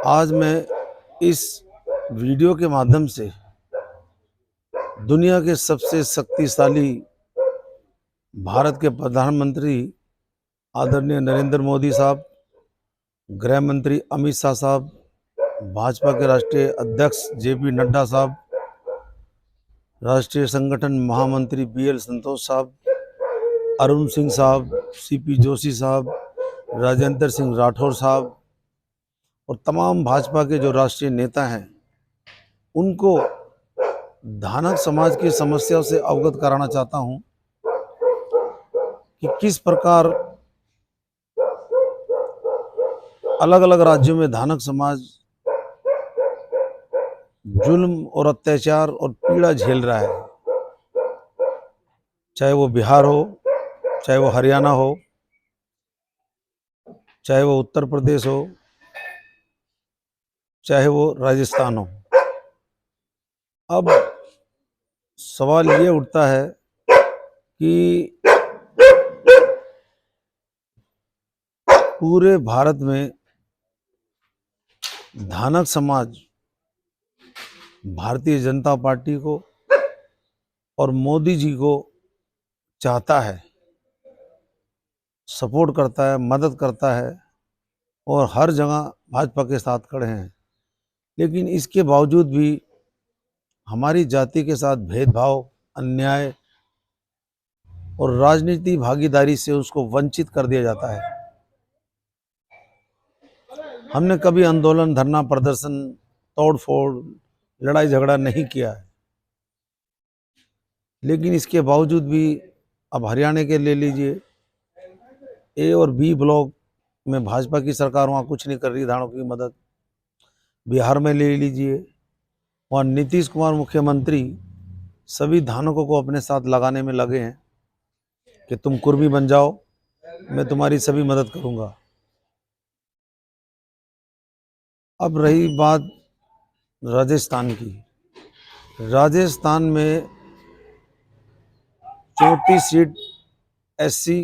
आज मैं इस वीडियो के माध्यम से दुनिया के सबसे शक्तिशाली भारत के प्रधानमंत्री आदरणीय नरेंद्र मोदी साहब, गृह मंत्री अमित शाह साहब, भाजपा के राष्ट्रीय अध्यक्ष जेपी नड्डा साहब, राष्ट्रीय संगठन महामंत्री बीएल संतोष साहब, अरुण सिंह साहब, सीपी जोशी साहब, राजेंद्र सिंह राठौर साहब और तमाम भाजपा के जो राष्ट्रीय नेता हैं, उनको धानक समाज की समस्याओं से अवगत कराना चाहता हूं कि किस प्रकार अलग अलग राज्यों में धानक समाज जुल्म और अत्याचार और पीड़ा झेल रहा है। चाहे वो बिहार हो, चाहे वो हरियाणा हो, चाहे वो उत्तर प्रदेश हो, चाहे वो राजस्थान हो। अब सवाल ये उठता है कि पूरे भारत में धानक समाज भारतीय जनता पार्टी को और मोदी जी को चाहता है, सपोर्ट करता है, मदद करता है और हर जगह भाजपा के साथ खड़े हैं। लेकिन इसके बावजूद भी हमारी जाति के साथ भेदभाव, अन्याय और राजनीति भागीदारी से उसको वंचित कर दिया जाता है। हमने कभी आंदोलन, धरना प्रदर्शन, तोड़फोड़, लड़ाई झगड़ा नहीं किया है, लेकिन इसके बावजूद भी अब हरियाणा के ले लीजिए, ए और बी ब्लॉक में भाजपा की सरकार वहाँ कुछ नहीं कर रही धानों की मदद। बिहार में ले लीजिए, वहाँ नीतीश कुमार मुख्यमंत्री सभी धानकों को अपने साथ लगाने में लगे हैं कि तुम कुर्मी बन जाओ, मैं तुम्हारी सभी मदद करूंगा। अब रही बात राजस्थान की। राजस्थान में 34 सीट एससी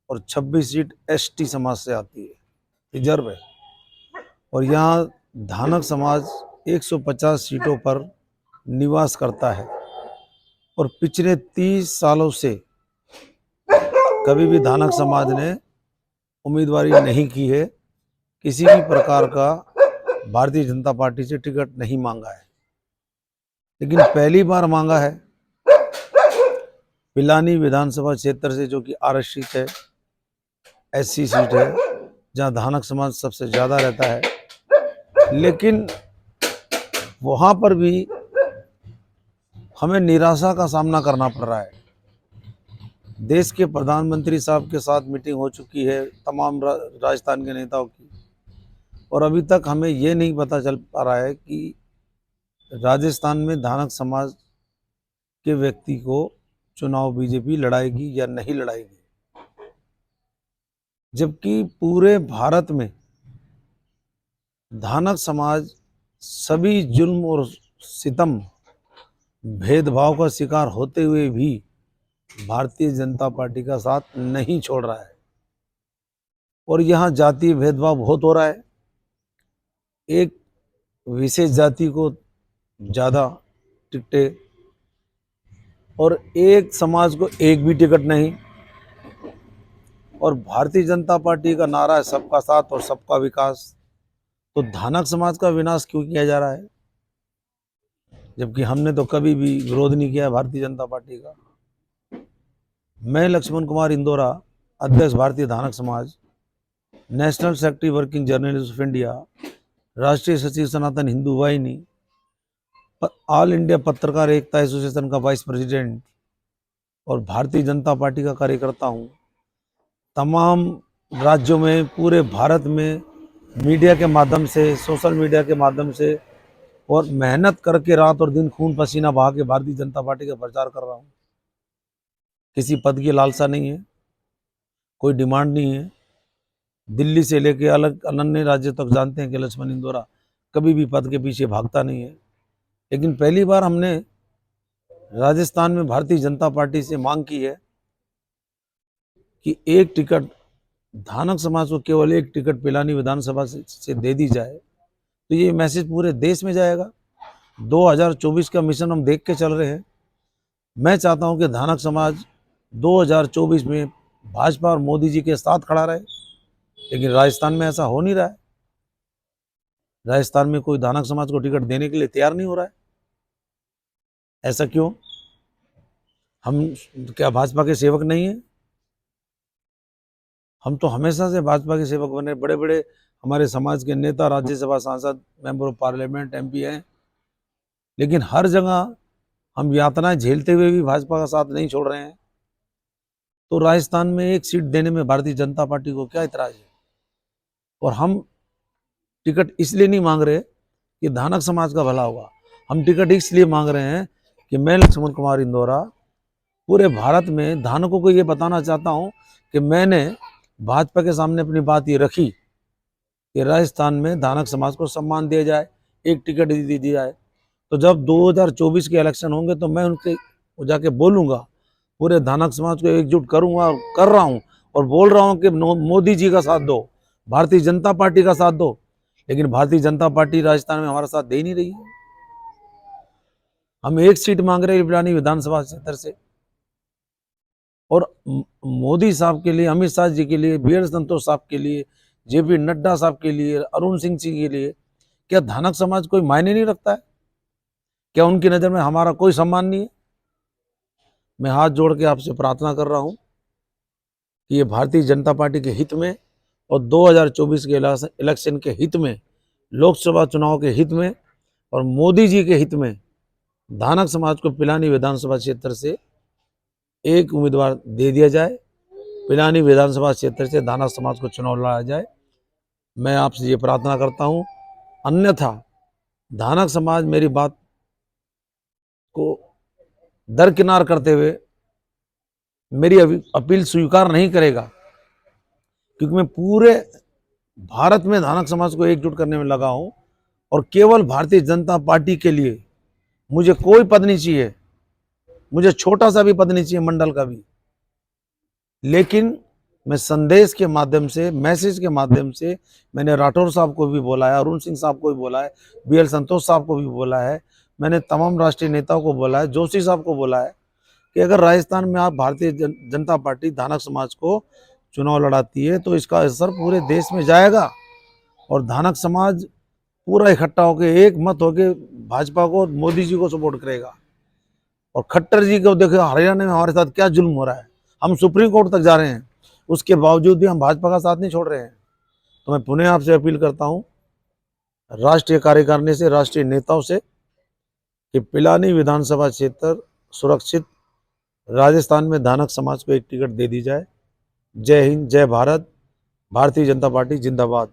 और 26 सीट एसटी समाज से आती है, रिजर्व है। और यहाँ धानक समाज 150 सीटों पर निवास करता है और पिछले 30 सालों से कभी भी धानक समाज ने उम्मीदवारी नहीं की है, किसी भी प्रकार का भारतीय जनता पार्टी से टिकट नहीं मांगा है। लेकिन पहली बार मांगा है पिलानी विधानसभा क्षेत्र से, जो कि आरक्षित है, एससी सीट है, जहां धानक समाज सबसे ज़्यादा रहता है। लेकिन वहां पर भी हमें निराशा का सामना करना पड़ रहा है। देश के प्रधानमंत्री साहब के साथ मीटिंग हो चुकी है तमाम राजस्थान के नेताओं की, और अभी तक हमें ये नहीं पता चल पा रहा है कि राजस्थान में धानक समाज के व्यक्ति को चुनाव बीजेपी लड़ाएगी या नहीं लड़ाएगी। जबकि पूरे भारत में धानक समाज सभी जुल्म और सितम, भेदभाव का शिकार होते हुए भी भारतीय जनता पार्टी का साथ नहीं छोड़ रहा है। और यहाँ जातीय भेदभाव बहुत हो रहा है। एक विशेष जाति को ज़्यादा टिकटें और एक समाज को एक भी टिकट नहीं। और भारतीय जनता पार्टी का नारा है सबका साथ और सबका विकास, तो धानक समाज का विनाश क्यों किया जा रहा है? जबकि हमने तो कभी भी विरोध नहीं किया है भारतीय जनता पार्टी का। मैं लक्ष्मण कुमार इंदौरा, अध्यक्ष भारतीय धानक समाज, national secretary working journalist of India, राष्ट्रीय सचिव सनातन हिंदू वाहिनी, ऑल इंडिया पत्रकार एकता एसोसिएशन का वाइस प्रेसिडेंट और भारतीय जनता पार्टी का कार्यकर्ता हूँ। तमाम राज्यों में, पूरे भारत में मीडिया के माध्यम से, सोशल मीडिया के माध्यम से और मेहनत करके रात और दिन खून पसीना बहा के भारतीय जनता पार्टी का प्रचार कर रहा हूँ। किसी पद की लालसा नहीं है, कोई डिमांड नहीं है। दिल्ली से लेके अलग अन्य राज्यों तक जानते हैं कि लक्ष्मण इंदौरा कभी भी पद के पीछे भागता नहीं है। लेकिन पहली बार हमने राजस्थान में भारतीय जनता पार्टी से मांग की है कि एक टिकट धानक समाज को, केवल एक टिकट पिलानी विधानसभा से दे दी जाए, तो ये मैसेज पूरे देश में जाएगा। 2024 का मिशन हम देख के चल रहे हैं। मैं चाहता हूं कि धानक समाज 2024 में भाजपा और मोदी जी के साथ खड़ा रहे, लेकिन राजस्थान में ऐसा हो नहीं रहा है। राजस्थान में कोई धानक समाज को टिकट देने के लिए तैयार नहीं हो रहा है। ऐसा क्यों? हम क्या भाजपा के सेवक नहीं है? हम तो हमेशा से भाजपा के सेवक बने। बड़े बड़े हमारे समाज के नेता, राज्यसभा सांसद, मेंबर ऑफ पार्लियामेंट, एमपी हैं, लेकिन हर जगह हम यातनाएं झेलते हुए भी भाजपा का साथ नहीं छोड़ रहे हैं। तो राजस्थान में एक सीट देने में भारतीय जनता पार्टी को क्या इतराज है? और हम टिकट इसलिए नहीं मांग रहे कि धानक समाज का भला होगा। हम टिकट इसलिए मांग रहे हैं कि मैं लक्ष्मण कुमार इंदौरा पूरे भारत में धानकों को ये बताना चाहता हूं कि मैंने भाजपा के सामने अपनी बात ये रखी कि राजस्थान में धानक समाज को सम्मान दिया जाए, एक टिकट दी जाए। तो जब 2024 के इलेक्शन होंगे तो मैं उनके जाके बोलूंगा, पूरे धानक समाज को एकजुट करूंगा, और कर रहा हूं, और बोल रहा हूं कि मोदी जी का साथ दो, भारतीय जनता पार्टी का साथ दो। लेकिन भारतीय जनता पार्टी राजस्थान में हमारा साथ दे ही नहीं रही है। हम एक सीट मांग रहे हैं पिलानी विधानसभा क्षेत्र से, और मोदी साहब के लिए, अमित शाह जी के लिए, बी एल संतोष साहब के लिए, जेपी नड्डा साहब के लिए, अरुण सिंह जी के लिए क्या धानक समाज कोई मायने नहीं रखता है? क्या उनकी नज़र में हमारा कोई सम्मान नहीं है? मैं हाथ जोड़ के आपसे प्रार्थना कर रहा हूं कि ये भारतीय जनता पार्टी के हित में और 2024 के इलेक्शन के हित में, लोकसभा चुनाव के हित में और मोदी जी के हित में धानक समाज को पिलानी विधानसभा क्षेत्र से एक उम्मीदवार दे दिया जाए। पिलानी विधानसभा क्षेत्र से धानक समाज को चुनाव लड़ा जाए। मैं आपसे ये प्रार्थना करता हूं, अन्यथा धानक समाज मेरी बात को दरकिनार करते हुए मेरी अपील स्वीकार नहीं करेगा, क्योंकि मैं पूरे भारत में धानक समाज को एकजुट करने में लगा हूं, और केवल भारतीय जनता पार्टी के लिए मुझे कोई पद नहीं चाहिए, मुझे छोटा सा भी पद नहीं चाहिए, मंडल का भी। लेकिन मैं संदेश के माध्यम से, मैसेज के माध्यम से, मैंने राठौर साहब को भी बोला है, अरुण सिंह साहब को भी बोला है, बी एल संतोष साहब को भी बोला है, मैंने तमाम राष्ट्रीय नेताओं को बोला है, जोशी साहब को बोला है कि अगर राजस्थान में आप भारतीय जनता पार्टी धानक समाज को चुनाव लड़ाती है तो इसका असर पूरे देश में जाएगा, और धानक समाज पूरा इकट्ठा होकर एक मत होकर भाजपा को, मोदी जी को सपोर्ट करेगा। और खट्टर जी को देखो, हरियाणा में हमारे साथ क्या जुल्म हो रहा है, हम सुप्रीम कोर्ट तक जा रहे हैं, उसके बावजूद भी हम भाजपा का साथ नहीं छोड़ रहे हैं। तो मैं पुनः आपसे अपील करता हूं, राष्ट्रीय कार्यकारिणी से, राष्ट्रीय नेताओं से, कि पिलानी विधानसभा क्षेत्र सुरक्षित, राजस्थान में धानक समाज को एक टिकट दे दी जाए। जय हिंद, जय भारत, भारतीय जनता पार्टी जिंदाबाद।